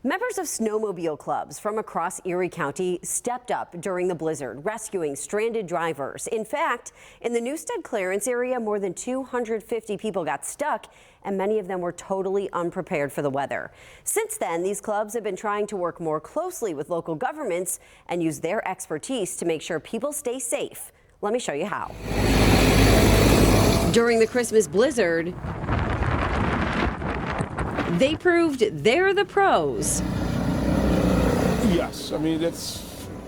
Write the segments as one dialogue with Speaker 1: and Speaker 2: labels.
Speaker 1: Members of snowmobile clubs from across Erie County stepped up during the blizzard, rescuing stranded drivers. In fact, in the Newstead clearance area, more than 250 people got stuck, and many of them were totally unprepared for the weather. Since then, these clubs have been trying to work more closely with local governments and use their expertise to make sure people stay safe. Let me show you how. During the Christmas blizzard, they proved they're the pros.
Speaker 2: Yes, I mean, it's,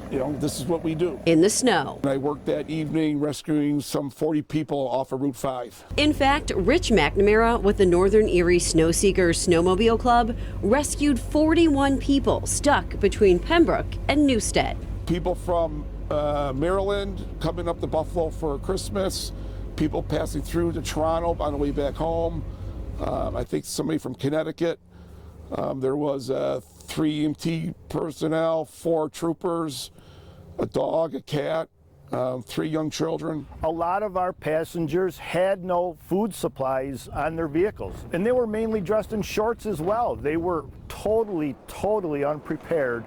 Speaker 2: this is what we do.
Speaker 1: In the snow.
Speaker 2: I worked that evening rescuing some 40 people off of Route 5.
Speaker 1: In fact, Rich McNamara with the Northern Erie Snow Seekers Snowmobile Club rescued 41 people stuck between Pembroke and Newstead.
Speaker 2: People from Maryland coming up to Buffalo for Christmas, people passing through to Toronto on the way back home. I think somebody from Connecticut. There was 3 EMT personnel, 4 troopers, a dog, a cat, 3 young children.
Speaker 3: A lot of our passengers had no food supplies on their vehicles, and they were mainly dressed in shorts as well. They were totally unprepared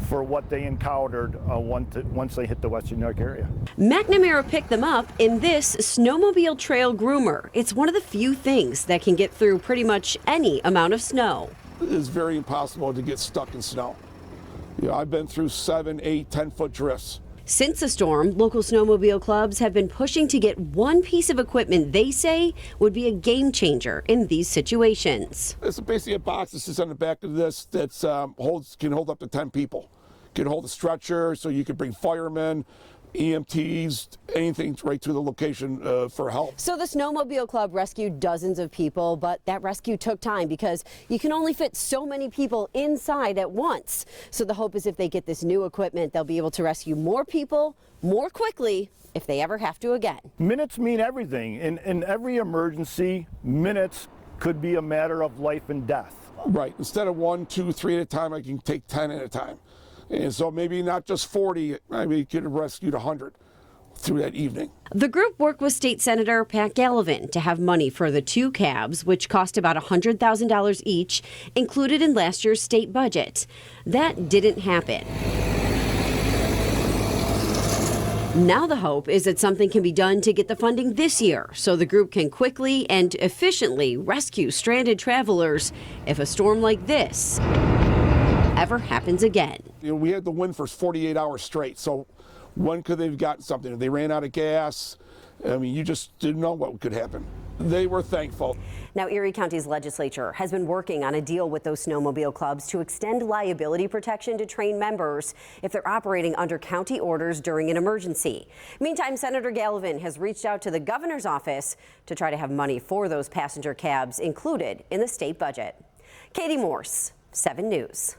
Speaker 3: for what they encountered once they hit the Western New York area.
Speaker 1: McNamara picked them up in this snowmobile trail groomer. It's one of the few things that can get through pretty much any amount of snow.
Speaker 2: It is very impossible to get stuck in snow. I've been through 7, 8, 10-foot drifts.
Speaker 1: Since the storm, local snowmobile clubs have been pushing to get one piece of equipment they say would be a game changer in these situations.
Speaker 2: It's basically a box that sits on the back of this that can hold up to 10 people. Can hold a stretcher, so you can bring firemen, EMTs, anything right to the location for help.
Speaker 1: So the snowmobile club rescued dozens of people, but that rescue took time because you can only fit so many people inside at once. So the hope is if they get this new equipment, they'll be able to rescue more people more quickly if they ever have to again.
Speaker 3: Minutes mean everything. In every emergency, minutes could be a matter of life and death.
Speaker 2: Right. Instead of 1, 2, 3 at a time, I can take 10 at a time. And so maybe not just 40, maybe you could have rescued 100 through that evening.
Speaker 1: The group worked with State Senator Pat Gallivan to have money for the 2 cabs, which cost about $100,000 each, included in last year's state budget. That didn't happen. Now the hope is that something can be done to get the funding this year so the group can quickly and efficiently rescue stranded travelers if a storm like this ever happens again.
Speaker 2: We had the wind for 48 hours straight, so when could they have gotten something? If they ran out of gas, I mean, you just didn't know what could happen. They were thankful.
Speaker 1: Now, Erie County's legislature has been working on a deal with those snowmobile clubs to extend liability protection to train members if they're operating under county orders during an emergency. Meantime, Senator Gallivan has reached out to the governor's office to try to have money for those passenger cabs included in the state budget. Katie Morse, 7 News.